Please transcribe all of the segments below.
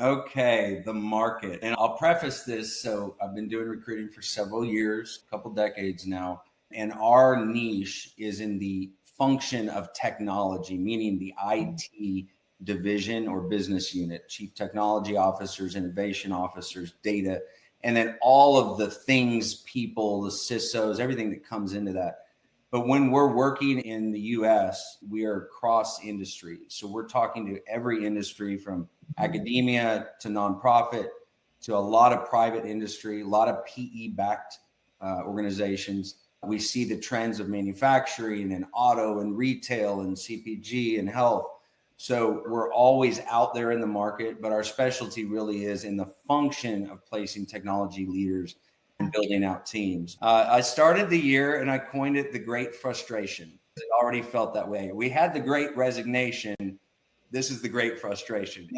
Okay, the market. And I'll preface this. So I've been doing recruiting for several years, a couple decades now. And our niche is in the function of technology, meaning the IT division or business unit, chief technology officers, innovation officers, data, and then all of the things, people, the CISOs, everything that comes into that. But when we're working in the US, we are cross industry. So we're talking to every industry from academia to nonprofit to a lot of private industry, a lot of PE backed organizations. We see the trends of manufacturing and auto and retail and CPG and health. So we're always out there in the market, but our specialty really is in the function of placing technology leaders and building out teams. I started the year and I coined it the Great Frustration. It already felt that way. We had the Great Resignation. This is the Great Frustration.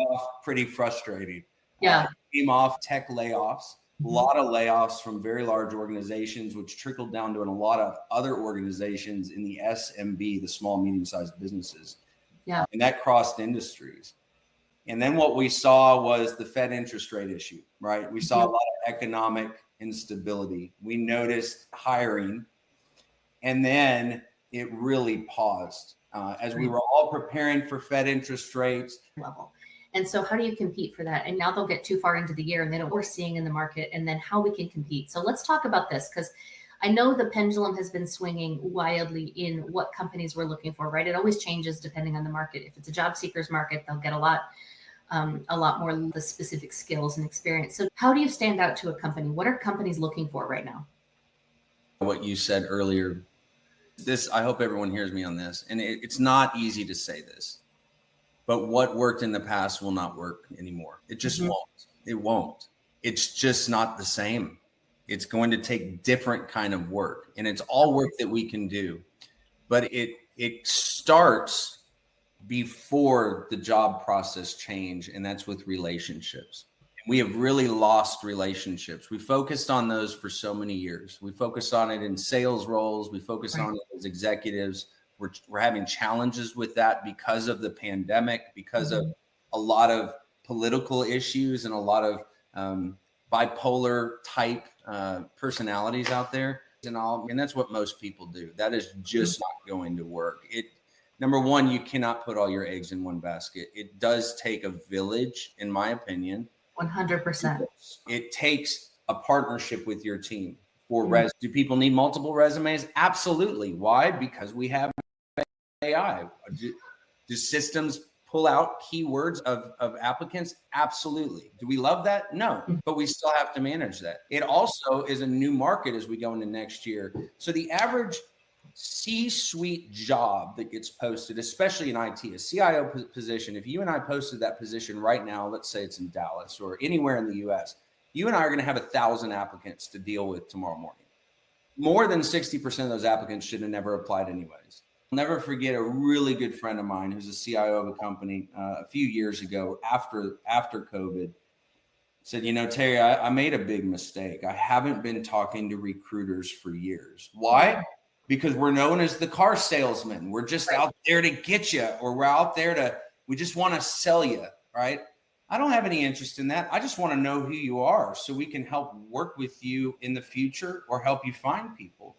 Pretty frustrating. Yeah. Came off tech layoffs, a lot of layoffs from very large organizations, which trickled down to a lot of other organizations in the SMB, the small, medium-sized businesses. Yeah. And that crossed industries. And then what we saw was the Fed interest rate issue, right? We saw a lot of economic instability. We noticed hiring, and then it really paused as we were all preparing for Fed interest rates. Level. And so how do you compete for that? And now they'll get too far into the year and they don't know what we're seeing in the market and then how we can compete. So let's talk about this, because I know the pendulum has been swinging wildly in what companies we're looking for, right? It always changes depending on the market. If it's a job seekers market, they'll get a lot more the specific skills and experience. So how do you stand out to a company? What are companies looking for right now? What you said earlier, this, I hope everyone hears me on this, and it's not easy to say this, but what worked in the past will not work anymore. It just won't. It won't. It's just not the same. It's going to take different kind of work, and it's all work that we can do, but it starts before the job process change, and that's with relationships. We have really lost relationships. We focused on those for so many years. We focused on it in sales roles. We focused on it as executives. We're having challenges with that because of the pandemic, because of a lot of political issues and a lot of bipolar type personalities out there. And that's what most people do. That is just not going to work. Number one, you cannot put all your eggs in one basket. It does take a village, in my opinion. 100%. It takes a partnership with your team. Do people need multiple resumes? Absolutely. Why? Because we have AI. Do systems pull out keywords of applicants? Absolutely. Do we love that? No, but we still have to manage that. It also is a new market as we go into next year. So the average C-suite job that gets posted, especially in IT, a CIO position, if you and I posted that position right now, let's say it's in Dallas or anywhere in the US, you and I are going to have 1,000 applicants to deal with tomorrow morning. More than 60% of those applicants should have never applied anyways. I'll never forget a really good friend of mine who's a CIO of a company a few years ago after COVID said, Terry, I made a big mistake. I haven't been talking to recruiters for years. Why? Because we're known as the car salesman. We're just out there to get you, or we're out there we just want to sell you, right? I don't have any interest in that. I just want to know who you are so we can help work with you in the future or help you find people.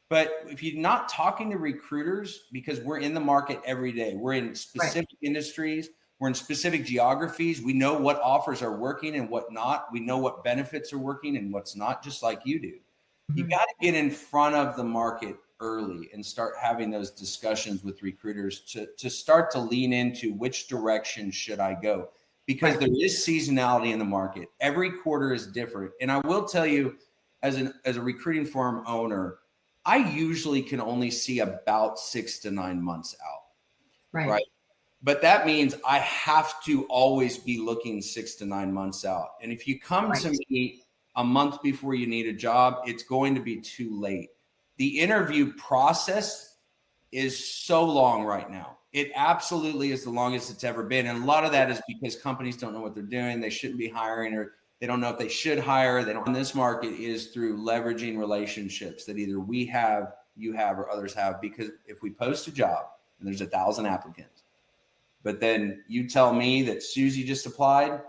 But if you're not talking to recruiters, because we're in the market every day, we're in specific industries, we're in specific geographies, we know what offers are working and what not. We know what benefits are working and what's not, just like you do. You got to get in front of the market early and start having those discussions with recruiters to start to lean into which direction should I go, because there is seasonality in the market. Every quarter is different. And I will tell you, as a recruiting firm owner, I usually can only see about 6 to 9 months out. Right. But that means I have to always be looking 6 to 9 months out. And if you come to me a month before you need a job, it's going to be too late. The interview process is so long right now. It absolutely is the longest it's ever been. And a lot of that is because companies don't know what they're doing. They shouldn't be hiring, or they don't know if they should hire. They don't. In this market is through leveraging relationships that either we have, you have, or others have. Because if we post a job and there's 1,000 applicants, but then you tell me that Susie just applied,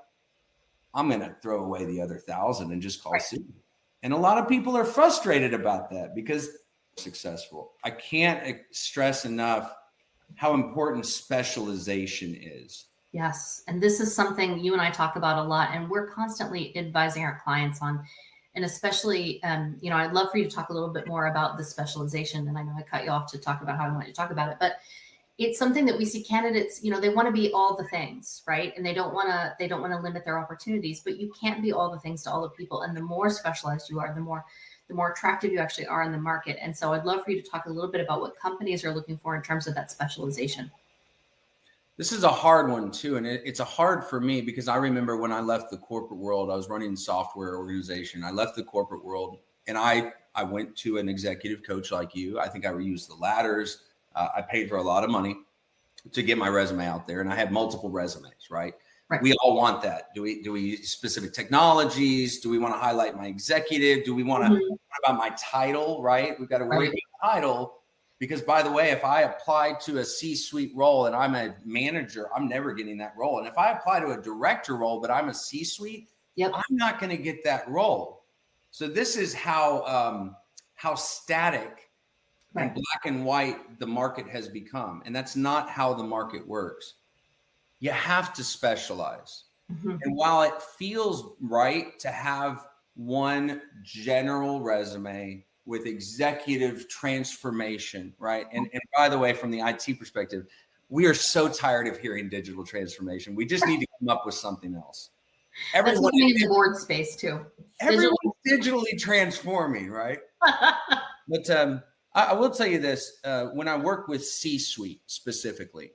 I'm going to throw away the other 1,000 and just call Right. Sue. And a lot of people are frustrated about that because they're successful. I can't stress enough how important specialization is. Yes. And this is something you and I talk about a lot, and we're constantly advising our clients on. And especially, I'd love for you to talk a little bit more about the specialization. And I know I cut you off to talk about how I want you to talk about it, but it's something that we see candidates, they want to be all the things, right? And they don't want to limit their opportunities, but you can't be all the things to all the people. And the more specialized you are, the more attractive you actually are in the market. And so I'd love for you to talk a little bit about what companies are looking for in terms of that specialization. This is a hard one too. And it's a hard for me because I remember when I left the corporate world, I was running a software organization. I left the corporate world and I went to an executive coach like you. I think I reused the ladders. I paid for a lot of money to get my resume out there, and I had multiple resumes, right? Right. We all want that. Do we use specific technologies? Do we want to highlight my executive? Do we want to what about my title, right? We've got to worry about title because, by the way, if I apply to a C-suite role and I'm a manager, I'm never getting that role. And if I apply to a director role, but I'm a C-suite, I'm not going to get that role. So this is how static and black and white the market has become. And that's not how the market works. You have to specialize. And while it feels right to have one general resume with executive transformation, right? And by the way, from the IT perspective, we are so tired of hearing digital transformation. We just need to come up with something else. Everyone in the board space too. Everyone's digitally transforming, right? But I will tell you this, when I work with C-suite specifically,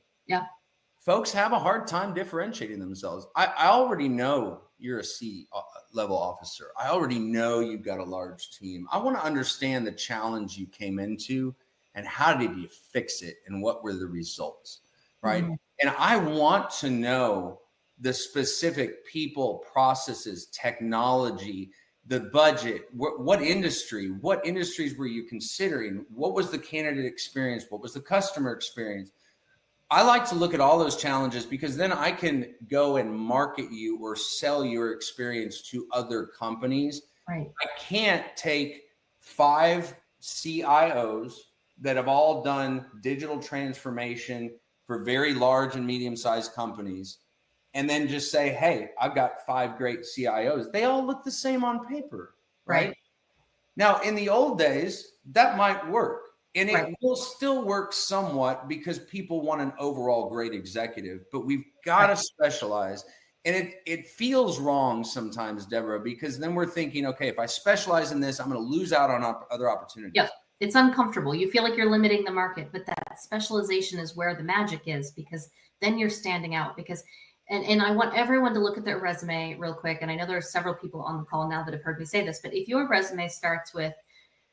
folks have a hard time differentiating themselves. I already know you're a C-level officer. I already know you've got a large team. I want to understand the challenge you came into and how did you fix it and what were the results, right? And I want to know the specific people, processes, technology, the budget, what industries were you considering? What was the candidate experience? What was the customer experience? I like to look at all those challenges because then I can go and market you or sell your experience to other companies. Right. I can't take 5 CIOs that have all done digital transformation for very large and medium-sized companies and then just say, hey, I've got 5 great CIOs. They all look the same on paper, right? Now, in the old days, that might work. And it will still work somewhat because people want an overall great executive, but we've got to specialize. And it feels wrong sometimes, Deborah, because then we're thinking, okay, if I specialize in this, I'm going to lose out on other opportunities. Yep. It's uncomfortable. You feel like you're limiting the market, but that specialization is where the magic is because then you're standing out and I want everyone to look at their resume real quick. And I know there are several people on the call now that have heard me say this, but if your resume starts with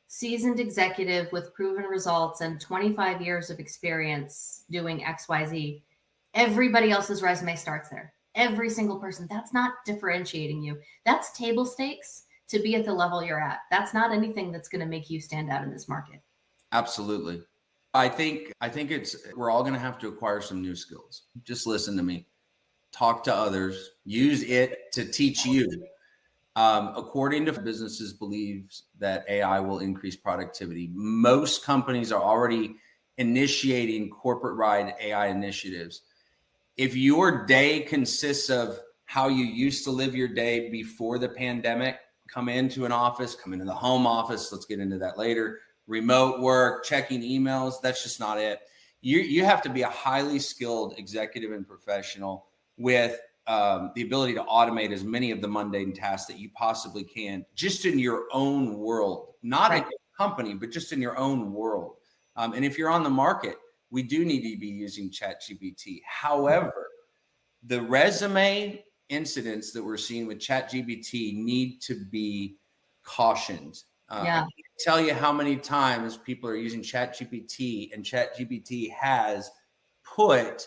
seasoned executive with proven results and 25 years of experience doing XYZ, everybody else's resume starts there. Every single person. That's not differentiating you. That's table stakes to be at the level you're at. That's not anything that's going to make you stand out in this market. Absolutely. I think we're all going to have to acquire some new skills. Just listen to me. Talk to others. Use it to teach you. According to businesses believes that AI will increase productivity. Most companies are already initiating corporate-wide AI initiatives. If your day consists of how you used to live your day before the pandemic, come into an office, come into the home office, let's get into that later, remote work, checking emails, that's just not it. You have to be a highly skilled executive and professional with the ability to automate as many of the mundane tasks that you possibly can, just in your own world, not in your company, but just in your own world. And if you're on the market, we do need to be using ChatGPT. However, the resume incidents that we're seeing with ChatGPT need to be cautioned. I can't tell you how many times people are using ChatGPT and ChatGPT has put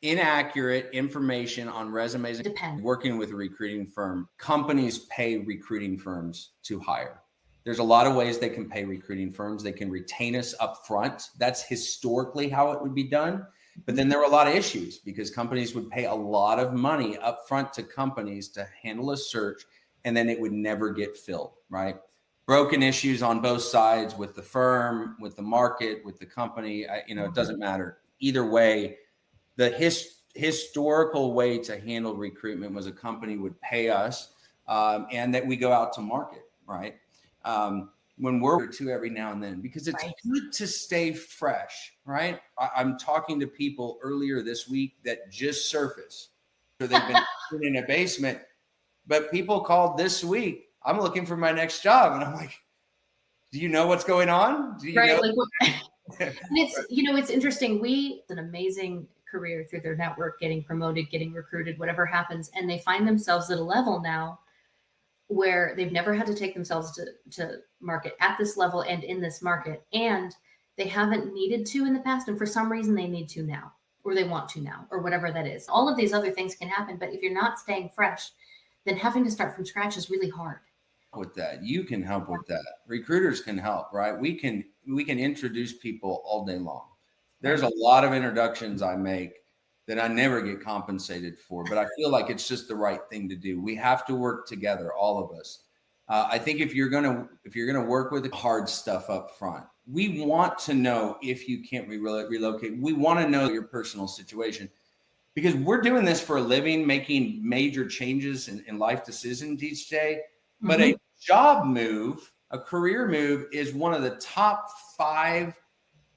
inaccurate information on resumes. Working with a recruiting firm, companies pay recruiting firms to hire. There's a lot of ways they can pay recruiting firms. They can retain us up front. That's historically how it would be done. But then there were a lot of issues because companies would pay a lot of money up front to companies to handle a search, and then it would never get filled, right? Broken issues on both sides, with the firm, with the market, with the company. It doesn't matter. Either way, the historical way to handle recruitment was a company would pay us, and that we go out to market, right? When we're to every now and then, because it's good to stay fresh, right? I'm talking to people earlier this week that just surfaced. So they've been in a basement, but people called this week, I'm looking for my next job. And I'm like, do you know what's going on? Do you know? And it's interesting. An amazing career through their network, getting promoted, getting recruited, whatever happens. And they find themselves at a level now where they've never had to take themselves to market at this level and in this market. And they haven't needed to in the past. And for some reason they need to now, or they want to now, or whatever that is. All of these other things can happen. But if you're not staying fresh, then having to start from scratch is really hard. With that, you can help with that. Recruiters can help, right? We can introduce people all day long. There's a lot of introductions I make that I never get compensated for, but I feel like it's just the right thing to do. We have to work together, all of us. I think if you're gonna work with the hard stuff up front, we want to know if you can't relocate. We want to know your personal situation, because we're doing this for a living, making major changes in life decisions each day. But a job move, a career move, is one of the top 5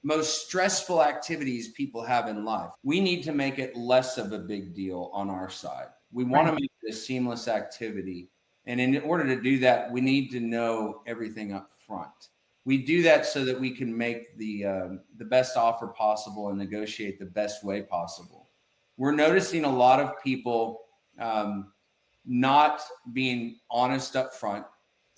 most stressful activities people have in life. We need to make it less of a big deal on our side. We want to make it a seamless activity. And in order to do that, we need to know everything up front. We do that so that we can make the best offer possible and negotiate the best way possible. We're noticing a lot of people not being honest up front,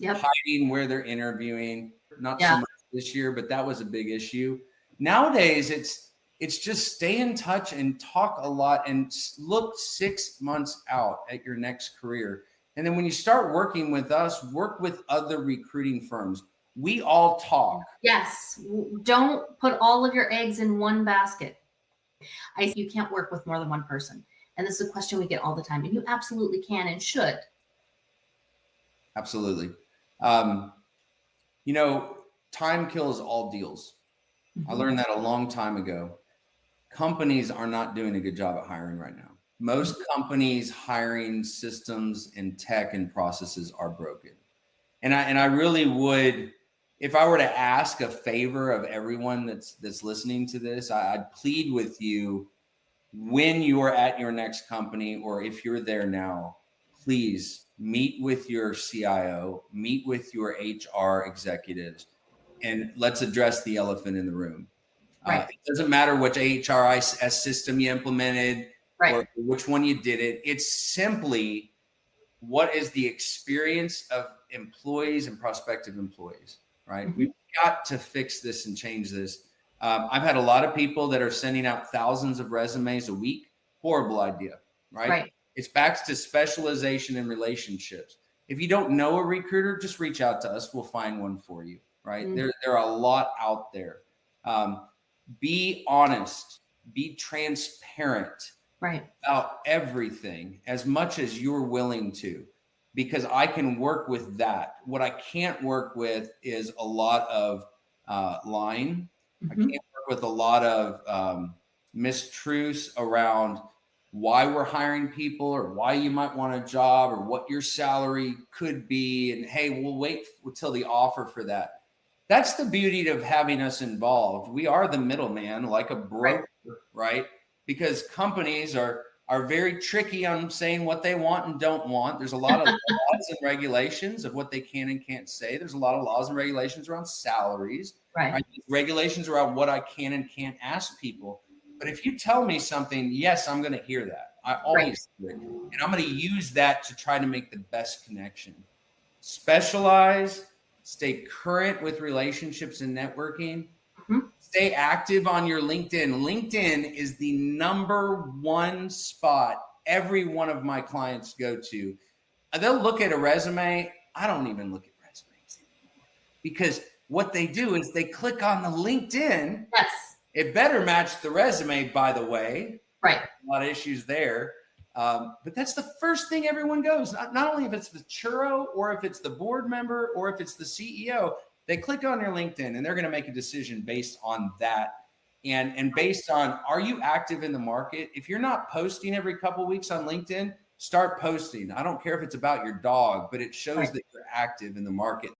hiding where they're interviewing. Not so much this year, but that was a big issue. Nowadays, it's just stay in touch and talk a lot and look 6 months out at your next career. And then when you start working with us, work with other recruiting firms. We all talk. Yes. Don't put all of your eggs in one basket. You can't work with more than one person. And this is a question we get all the time. And you absolutely can and should. Absolutely. Time kills all deals. I learned that a long time ago. Companies are not doing a good job at hiring right now. Most companies' hiring systems and tech and processes are broken. And I really would, if I were to ask a favor of everyone that's listening to this, I'd plead with you, when you are at your next company, or if you're there now, please meet with your CIO, meet with your HR executives, and let's address the elephant in the room. It doesn't matter which HRIS system you implemented or which one you did it. It's simply, what is the experience of employees and prospective employees, right? We've got to fix this and change this. I've had a lot of people that are sending out thousands of resumes a week. Horrible idea, right? It's back to specialization in relationships. If you don't know a recruiter, just reach out to us. We'll find one for you, right? There are a lot out there. Be honest, be transparent about everything as much as you're willing to, because I can work with that. What I can't work with is a lot of lying. I can't work with a lot of mistruths around why we're hiring people, or why you might want a job, or what your salary could be. And hey, we'll wait until the offer for that. That's the beauty of having us involved. We are the middleman, like a broker, right? Because companies are very tricky on saying what they want and don't want. There's a lot of laws and regulations of what they can and can't say. There's a lot of laws and regulations around salaries, right? Regulations around what I can and can't ask people. But if you tell me something, yes, I'm going to hear that. I always do it. And I'm going to use that to try to make the best connection. Specialize. Stay current with relationships and networking. Stay active on your LinkedIn. LinkedIn is the #1 spot every one of my clients go to. They'll look at a resume. I don't even look at resumes anymore, because what they do is they click on the LinkedIn. It better match the resume, by the way. Right. A lot of issues there. But that's the first thing everyone goes. Not only if it's the churro or if it's the board member or if it's the CEO, they click on your LinkedIn and they're going to make a decision based on that. And based on, are you active in the market? If you're not posting every couple of weeks on LinkedIn, start posting. I don't care if it's about your dog, but it shows that you're active in the market.